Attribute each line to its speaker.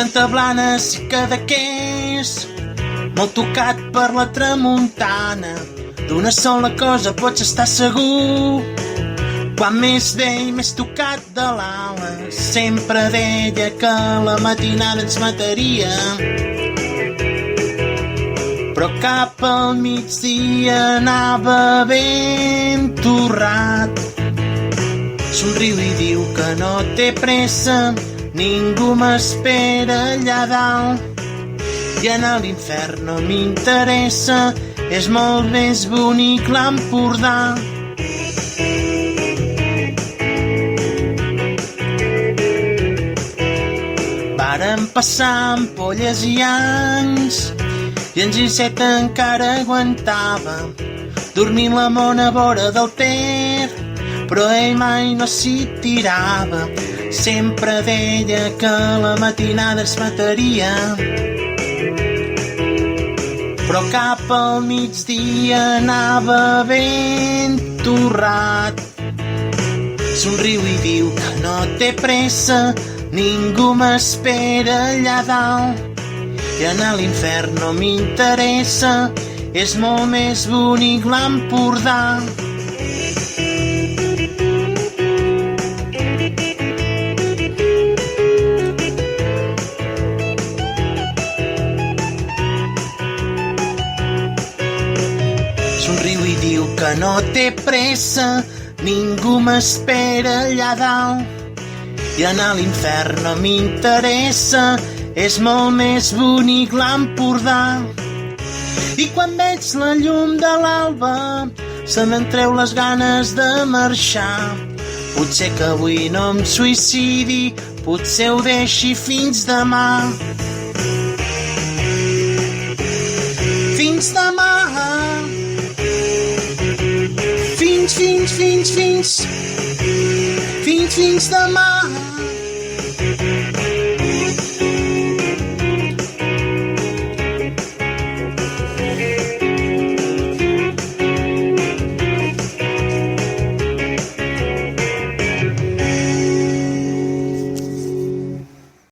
Speaker 1: Santa Blanes i Cadaqués, molt tocat per la tramuntana. D'una sola cosa pots estar segur, quan més vell, més tocat de l'ala. Sempre deia que la matinada ens mataria, però cap al migdia anava ben torrat. Somriu i diu que no té pressa, ningú m'espera allà dalt. I anar a l'infern no m'interessa, és molt més bonic l'Empordà. Varen passar ampolles i anys, i en Gisset encara aguantava, dormint la mona vora del Ter, però ell mai no s'hi tirava. Sempre deia que la matinada es mataria, però cap al migdia anava ben torrat. Somriu i diu que no té pressa, ningú m'espera allà dalt. I anar a l'infern no m'interessa, és molt més bonic l'Empordà. Somriu i diu que no té pressa, ningú m'espera allà dalt. I anar a l'infern no m'interessa, és molt més bonic l'Empordà. I quan veig la llum de l'alba, se me'n treu les ganes de marxar. Potser que avui no em suïcidi, potser ho deixi fins demà. Fins demà. Fins demà.